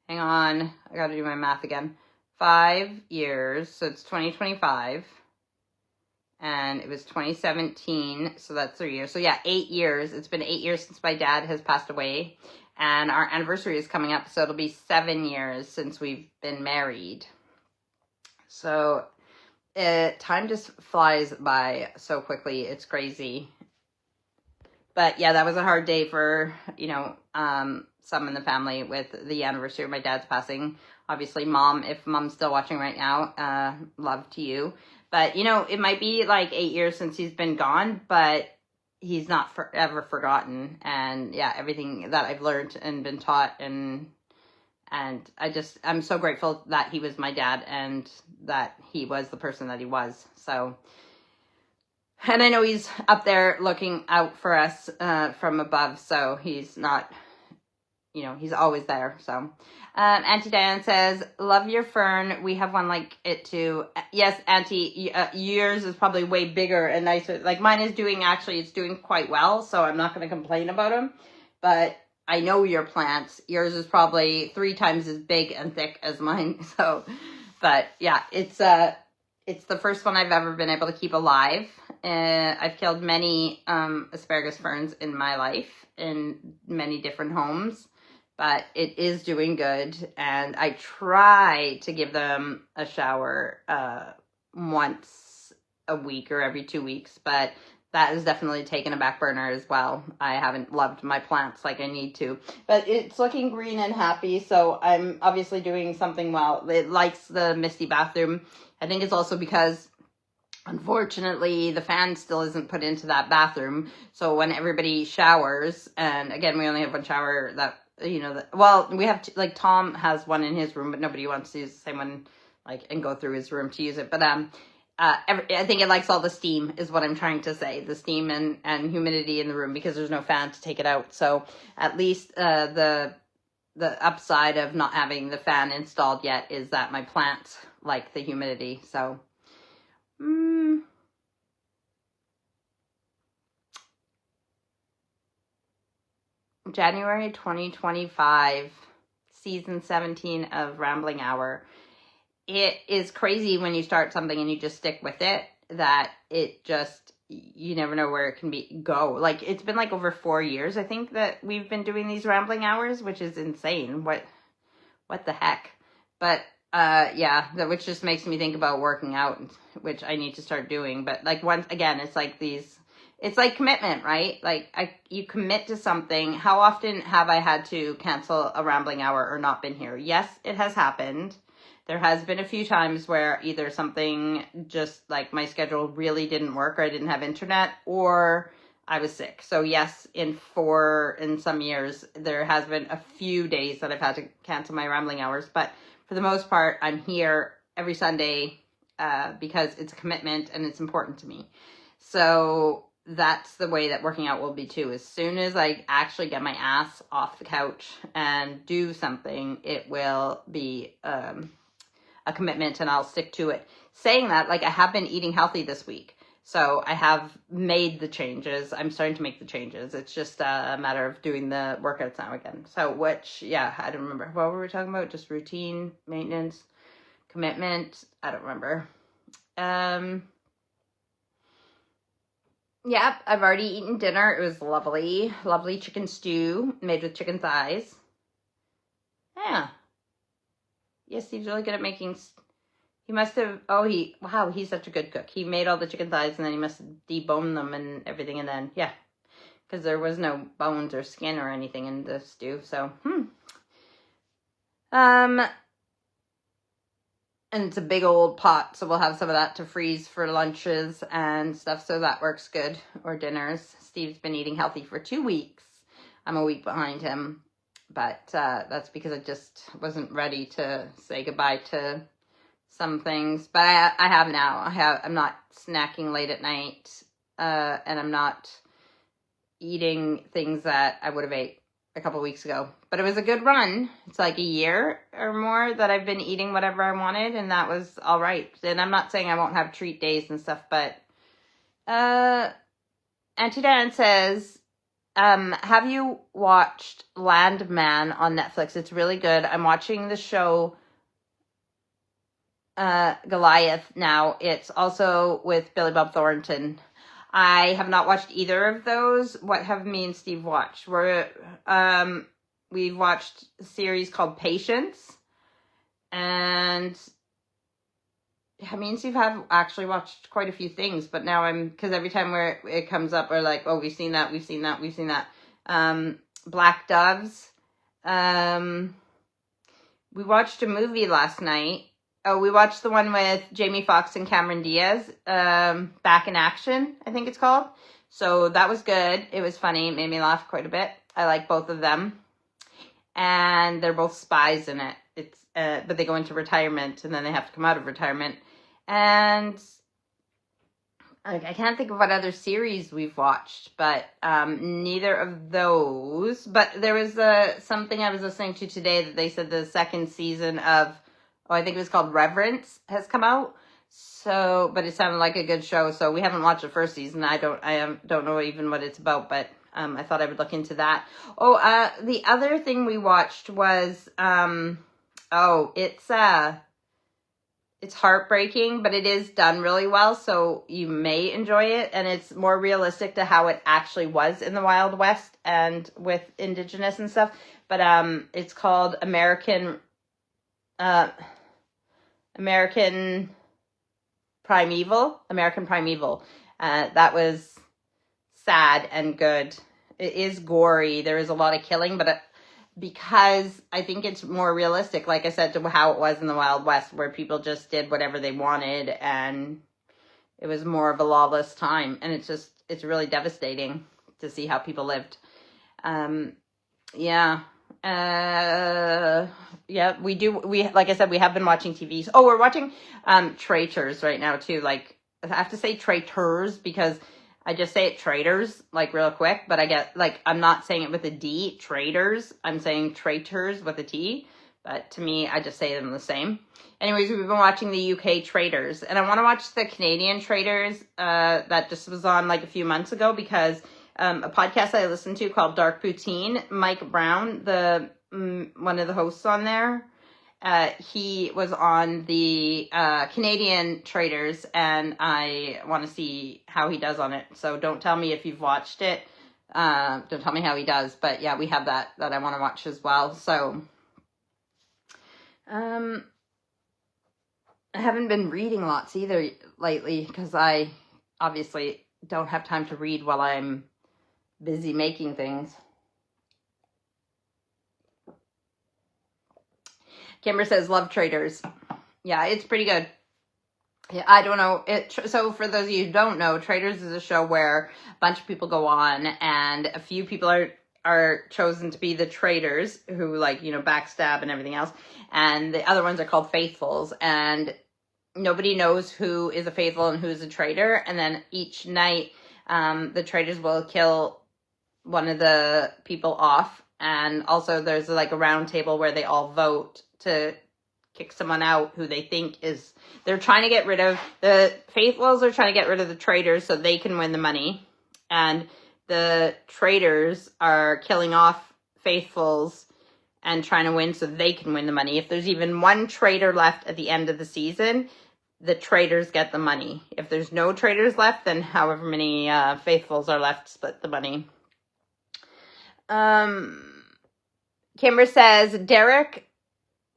on, I gotta do my math again. 5 years, so it's 2025, and it was 2017, so that's 3 years. So yeah, 8 years. It's been 8 years since my dad has passed away, and our anniversary is coming up, so it'll be 7 years since we've been married. So time just flies by so quickly. It's crazy. But yeah, that was a hard day for, you know, some in the family with the anniversary of my dad's passing. Obviously, Mom, if Mom's still watching right now, love to you. But, you know, it might be like 8 years since he's been gone, but he's not forever forgotten. And yeah, everything that I've learned and been taught and And I'm so grateful that he was my dad and that he was the person that he was. So, and I know he's up there looking out for us from above, so he's not, you know, he's always there. So, Auntie Diane says, love your fern. We have one like it too. Yes, Auntie, yours is probably way bigger and nicer. Like mine is doing, actually, it's doing quite well, so I'm not going to complain about them. But I know your plants. Yours is probably 3 times as big and thick as mine. So, but yeah, it's the first one I've ever been able to keep alive. I've killed many asparagus ferns in my life in many different homes, but it is doing good. And I try to give them a shower once a week or every 2 weeks, but that is definitely taken a back burner as well. I haven't loved my plants like I need to, but it's looking green and happy. So I'm obviously doing something well. It likes the misty bathroom. I think it's also because, unfortunately, the fan still isn't put into that bathroom. So when everybody showers, and again, we only have one shower that, you know, well, we have, like, Tom has one in his room, but nobody wants to use the same one, like, and go through his room to use it. But I think it likes all the steam is what I'm trying to say, the steam and humidity in the room, because there's no fan to take it out. So at least the upside of not having the fan installed yet is that my plants like the humidity. So January 2025, season 17 of Rambling Hour. It is crazy when you start something and you just stick with it, that it just, you never know where it can go. Like, it's been like over 4 years, I think, that we've been doing these Rambling Hours, which is insane. What the heck? But yeah, which just makes me think about working out, which I need to start doing. But like, once again, it's like it's like commitment, right? Like, you commit to something. How often have I had to cancel a Rambling Hour or not been here? Yes, it has happened. There has been a few times where either something just like my schedule really didn't work, or I didn't have internet, or I was sick. So yes, in some years, there has been a few days that I've had to cancel my Rambling Hours. But for the most part, I'm here every Sunday because it's a commitment and it's important to me. So that's the way that working out will be too. As soon as I actually get my ass off the couch and do something, it will be a commitment, and I'll stick to it. Saying that, like, I have been eating healthy this week. So I have made the changes. I'm starting to make the changes. It's just a matter of doing the workouts now again. So, which, yeah, I don't remember. What were we talking about? Just routine, maintenance, commitment. I don't remember. Yep, I've already eaten dinner. It was lovely. Lovely chicken stew made with chicken thighs. Yeah. Yes, Steve's really good at making. He must have. Wow, he's such a good cook. He made all the chicken thighs and then he must have deboned them and everything, and then yeah, because there was no bones or skin or anything in the stew. So and it's a big old pot, so we'll have some of that to freeze for lunches and stuff. So that works good, or dinners. Steve's been eating healthy for 2 weeks. I'm a week behind him. But that's because I just wasn't ready to say goodbye to some things. But I have now. I'm not snacking late at night, and I'm not eating things that I would have ate a couple weeks ago. But it was a good run. It's like a year or more that I've been eating whatever I wanted, and that was all right. And I'm not saying I won't have treat days and stuff, but Auntie Dan says, have you watched Landman on Netflix? It's really good. I'm watching the show Goliath now. It's also with Billy Bob Thornton. I have not watched either of those. What have me and Steve watched? We've watched a series called Patience, and me and Steve have actually watched quite a few things, but now because every time it comes up, we're like, oh, we've seen that. Black Doves. We watched a movie last night. Oh, we watched the one with Jamie Foxx and Cameron Diaz, Back in Action, I think it's called. So that was good. It was funny. It made me laugh quite a bit. I like both of them. and they're both spies in it. It's but they go into retirement, and then they have to come out of retirement. And I can't think of what other series we've watched, but neither of those. But there was something I was listening to today that they said the second season of, I think it was called Reverence, has come out. So, but it sounded like a good show. So we haven't watched the first season. I don't know even what it's about, but I thought I would look into that. The other thing we watched was it's heartbreaking, but it is done really well, so you may enjoy it, and it's more realistic to how it actually was in the Wild West and with Indigenous and stuff. But it's called American Primeval. That was sad and good. It is gory. There is a lot of killing, but because I think it's more realistic, like I said, to how it was in the Wild West, where people just did whatever they wanted, and it was more of a lawless time. And it's really devastating to see how people lived. Yeah, like I said, we have been watching TV. Oh, we're watching Traitors right now too. Like, I have to say Traitors because I just say it Traitors, like, real quick, but I get, like, I'm not saying it with a D, Traitors. I'm saying Traitors with a T, but to me, I just say them the same. Anyways, we've been watching the UK Traitors, and I want to watch the Canadian Traitors that just was on, like, a few months ago, because a podcast I listened to called Dark Poutine, Mike Brown, one of the hosts on there, he was on the Canadian Traitors, and I want to see how he does on it. So don't tell me if you've watched it. Don't tell me how he does. But yeah, we have that I want to watch as well. So I haven't been reading lots either lately because I obviously don't have time to read while I'm busy making things. Kimber says, love Traitors. Yeah, it's pretty good. Yeah, I don't know. So for those of you who don't know, Traitors is a show where a bunch of people go on, and a few people are chosen to be the traitors who, like, you know, backstab and everything else. And the other ones are called faithfuls. And nobody knows who is a faithful and who is a traitor. And then each night, the traitors will kill one of the people off. And also there's like a round table where they all vote to kick someone out who they think is, they're trying to get rid of, the faithfuls are trying to get rid of the traitors so they can win the money. And the traitors are killing off faithfuls and trying to win so they can win the money. If there's even one traitor left at the end of the season, the traitors get the money. If there's no traitors left, then however many faithfuls are left split the money. Kimber says, Derek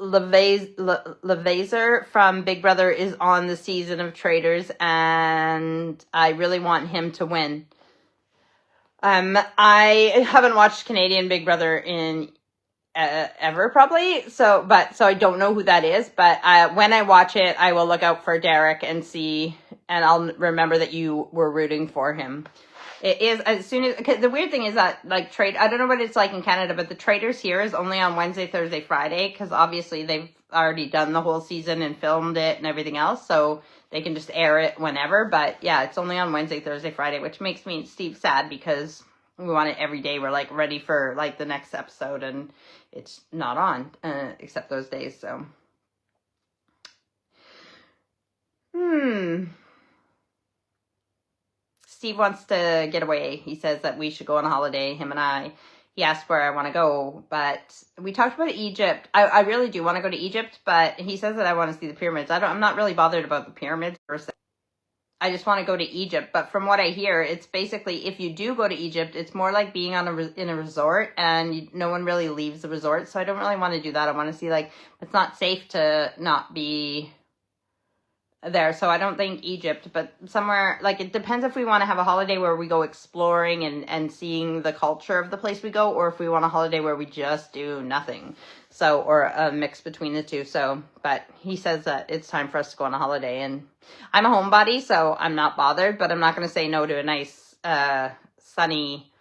Levazer from Big Brother is on the season of Traitors, and I really want him to win. I haven't watched Canadian Big Brother in ever, probably, so I don't know who that is, but when I watch it, I will look out for Derek and see, and I'll remember that you were rooting for him. It is, as soon as, cause the weird thing is that, like, I don't know what it's like in Canada, but the Traitors here is only on Wednesday, Thursday, Friday, because obviously they've already done the whole season and filmed it and everything else, so they can just air it whenever. But yeah, it's only on Wednesday, Thursday, Friday, which makes me and Steve sad because we want it every day. We're, like, ready for, like, the next episode, and it's not on, except those days, so. Steve wants to get away. He says that we should go on a holiday, him and I. He asked where I want to go, but we talked about Egypt. I really do want to go to Egypt, but he says that I want to see the pyramids. I'm not really bothered about the pyramids per se. I just want to go to Egypt, but from what I hear, it's basically, if you do go to Egypt, it's more like being in a resort, and no one really leaves the resort, so I don't really want to do that. I want to see, like, it's not safe to not be there, so I don't think Egypt, but somewhere, like, it depends if we want to have a holiday where we go exploring and seeing the culture of the place we go, or if we want a holiday where we just do nothing, so, or a mix between the two. So, but he says that it's time for us to go on a holiday, and I'm a homebody, so I'm not bothered, but I'm not going to say no to a nice sunny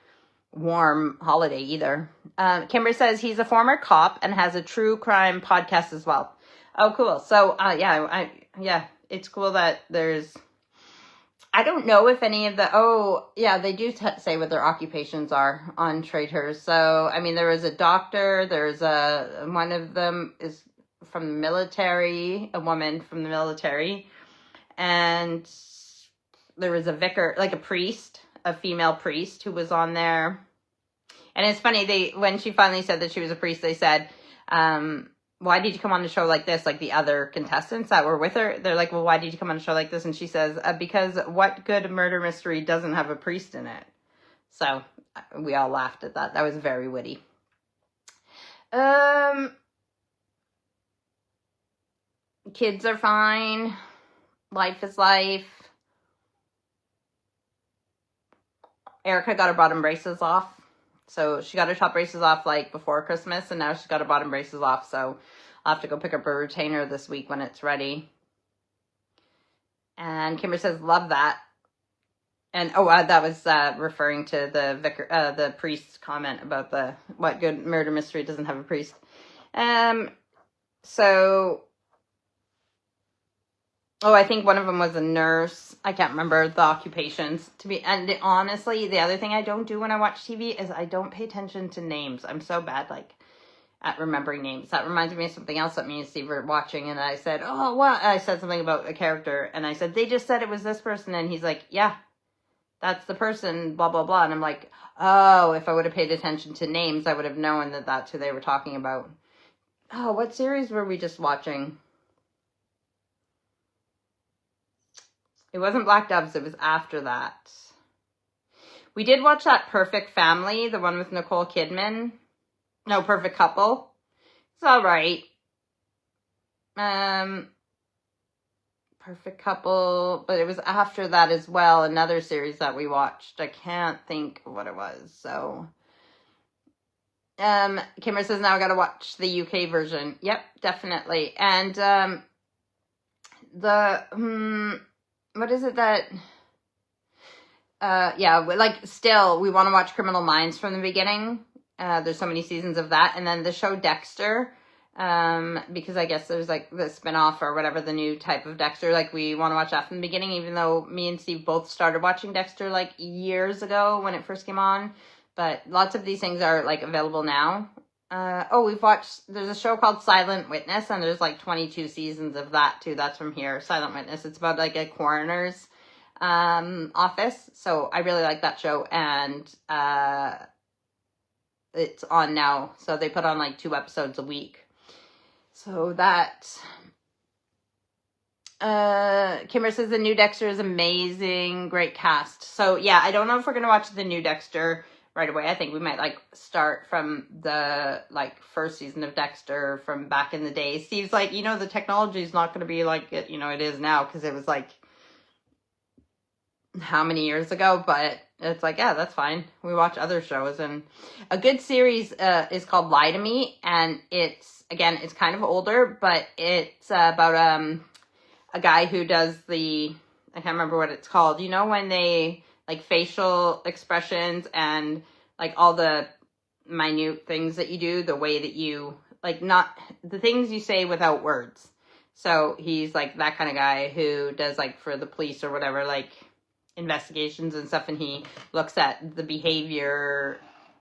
warm holiday either. Kimber says he's a former cop and has a true crime podcast as well. Oh, cool. So, yeah, it's cool that there's, I don't know if any of they do say what their occupations are on Traitors. So, I mean, there is a doctor, one of them is from the military, a woman from the military, and there was a vicar, like a priest, a female priest who was on there. And it's funny, when she finally said that she was a priest, they said, why did you come on a show like this? Like the other contestants that were with her, they're like, well, why did you come on a show like this? And she says, because what good murder mystery doesn't have a priest in it? So we all laughed at that. That was very witty. Kids are fine. Life is life. Erica got her bottom braces off. So she got her top braces off like before Christmas, and now she's got her bottom braces off. So I'll have to go pick up a retainer this week when it's ready. And Kimber says, love that. And that was referring to the priest's comment about what good murder mystery doesn't have a priest. I think one of them was a nurse. I can't remember the occupations. Honestly, the other thing I don't do when I watch TV is I don't pay attention to names. I'm so bad, at remembering names. That reminds me of something else that me and Steve were watching, and I said, oh, what? I said something about a character, and I said, they just said it was this person, and he's like, yeah, that's the person, blah, blah, blah. And I'm like, oh, if I would have paid attention to names, I would have known that that's who they were talking about. Oh, what series were we just watching? It wasn't Black Doves. It was after that. We did watch that Perfect Family, the one with Nicole Kidman. No, Perfect Couple. It's all right. Perfect Couple. But it was after that as well, another series that we watched. I can't think of what it was. So, Kimber says, now I got to watch the UK version. Yep, definitely. And what is it that, still, we want to watch Criminal Minds from the beginning. There's so many seasons of that. And then the show Dexter, because I guess there's, the spinoff or whatever, the new type of Dexter. We want to watch that from the beginning, even though me and Steve both started watching Dexter, years ago when it first came on. But lots of these things are, available now. There's a show called Silent Witness, and there's 22 seasons of that too. That's from here, Silent Witness. It's about a coroner's office. So I really like that show, and it's on now. So they put on 2 episodes a week. So that Kimber says the new Dexter is amazing, great cast. So yeah, I don't know if we're gonna watch the new Dexter right away. I think we might start from the first season of Dexter from back in the day. Steve's the technology is not going to be like it, it is now, because it was how many years ago, but it's yeah, that's fine. We watch other shows, and a good series is called Lie to Me, and it's kind of older, but it's about a guy who does I can't remember what it's called. When they facial expressions and all the minute things that you do, the way that you not the things you say without words. So he's that kind of guy who does for the police or whatever, investigations and stuff, and he looks at the behavior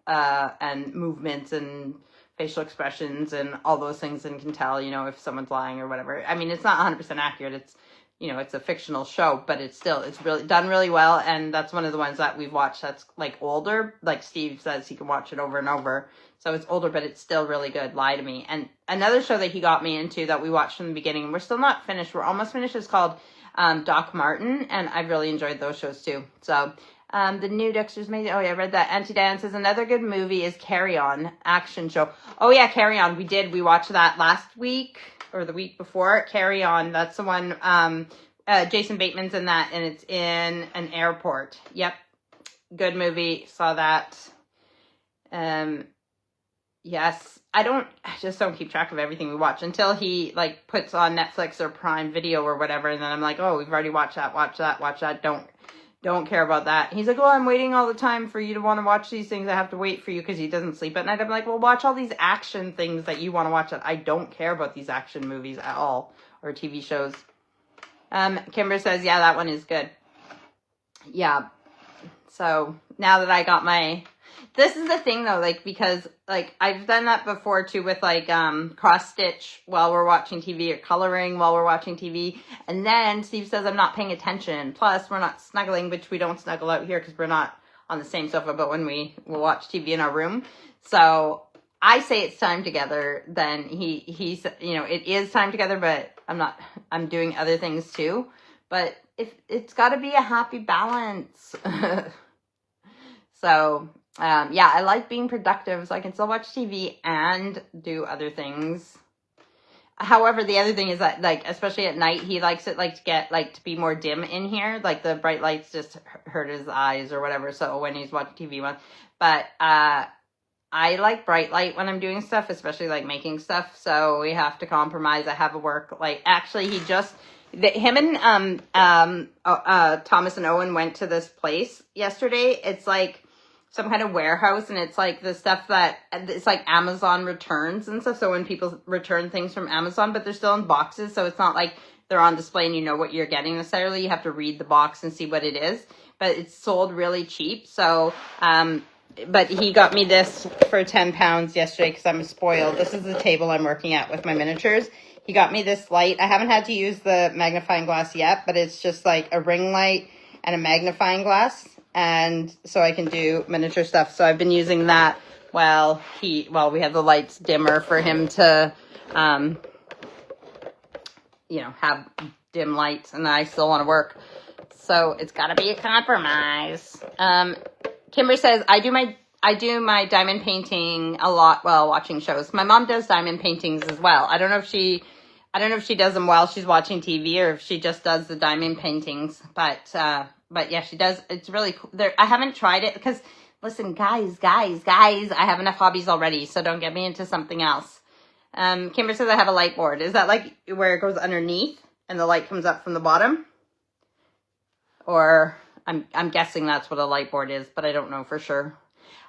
and movements and facial expressions and all those things, and can tell, if someone's lying or whatever. I mean, it's not 100% accurate. It's it's a fictional show, but it's really done really well. And that's one of the ones that we've watched that's older. Steve says he can watch it over and over. So it's older, but it's still really good. Lie to Me. And another show that he got me into that we watched from the beginning, and we're still not finished. We're almost finished, is called Doc Martin. And I've really enjoyed those shows too. So the new Dexter's amazing. Oh yeah, I read that. Auntie Diane says another good movie is Carry On, action show. Oh yeah, Carry On. We watched that last week. Or the week before. Carry On, that's the one, Jason Bateman's in that, and it's in an airport. Yep, good movie, saw that. Yes, I just don't keep track of everything we watch until he, puts on Netflix or Prime Video or whatever, and then I'm oh, we've already watched that, watch that. Don't care about that. He's like, oh, I'm waiting all the time for you to want to watch these things. I have to wait for you because he doesn't sleep at night. I'm like, well, watch all these action things that you want to watch. I don't care about these action movies at all, or TV shows. Kimber says, yeah, that one is good. Yeah. So now that I got my, this is the thing though, like, because like I've done that before too with like cross stitch while we're watching TV, or coloring while we're watching TV, and then Steve says I'm not paying attention. Plus we're not snuggling, which we don't snuggle out here because we're not on the same sofa, but when we will watch TV in our room. So I say it's time together, then he's, you know, it is time together, but I'm doing other things too. But if it's got to be a happy balance. So, yeah, I like being productive, so I can still watch TV and do other things. However, the other thing is that, like, especially at night, he likes it, like, to get, like, to be more dim in here. Like, the bright lights just hurt his eyes or whatever, so when he's watching TV. But, I like bright light when I'm doing stuff, especially, like, making stuff, so we have to compromise. I have a work, like, actually, him and Thomas and Owen went to this place yesterday. It's like some kind of warehouse, and it's like the stuff that, it's like Amazon returns and stuff. So when people return things from Amazon, but they're still in boxes, so it's not like they're on display and you know what you're getting necessarily. You have to read the box and see what it is, but it's sold really cheap. So but he got me this for £10 yesterday because I'm spoiled. This is the table I'm working at with my miniatures. He got me this light. I haven't had to use the magnifying glass yet, but it's just like a ring light and a magnifying glass. And so I can do miniature stuff. So I've been using that while we have the lights dimmer for him to, you know, have dim lights, and I still want to work. So it's got to be a compromise. Kimber says, I do my diamond painting a lot while watching shows. My mom does diamond paintings as well. I don't know if she does them while she's watching TV or if she just does the diamond paintings. But yeah, she does. It's really cool. I haven't tried it because, listen, guys, I have enough hobbies already, so don't get me into something else. Kimber says I have a light board. Is that like where it goes underneath and the light comes up from the bottom? Or I'm guessing that's what a light board is, but I don't know for sure.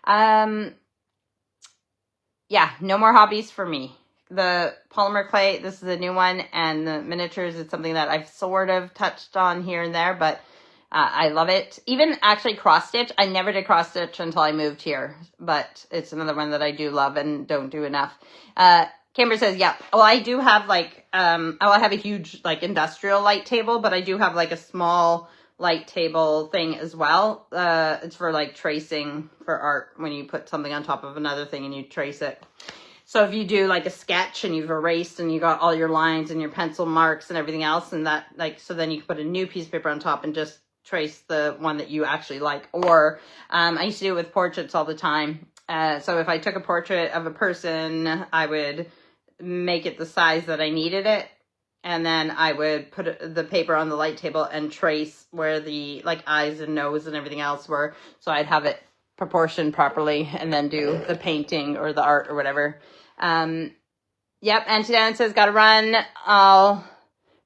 Yeah, no more hobbies for me. The polymer clay, this is a new one, and the miniatures, it's something that I've sort of touched on here and there, but I love it. Even actually cross stitch, I never did cross stitch until I moved here, but it's another one that I do love and don't do enough. Kimber says, yeah, well, I do have like, I have a huge like industrial light table, but I do have like a small light table thing as well. It's for like tracing for art, when you put something on top of another thing and you trace it. So if you do like a sketch and you've erased and you got all your lines and your pencil marks and everything else, and that, like, so then you can put a new piece of paper on top and just trace the one that you actually like. Or I used to do it with portraits all the time. So if I took a portrait of a person, I would make it the size that I needed it, and then I would put the paper on the light table and trace where the like eyes and nose and everything else were, so I'd have it proportioned properly, and then do the painting or the art or whatever. Yep, Auntie Dan says, gotta run. I'll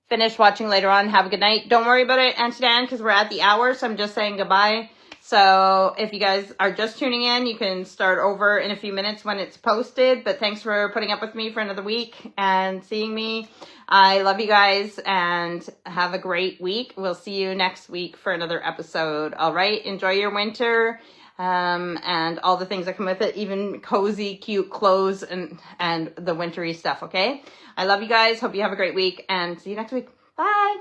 finish watching later on. Have a good night. Don't worry about it, Auntie Dan, because we're at the hour, so I'm just saying goodbye. So if you guys are just tuning in, you can start over in a few minutes when it's posted. But thanks for putting up with me for another week and seeing me. I love you guys, and have a great week. We'll see you next week for another episode. All right, enjoy your winter. And all the things that come with it, even cozy, cute clothes and the wintry stuff, okay? I love you guys. Hope you have a great week, and see you next week. Bye!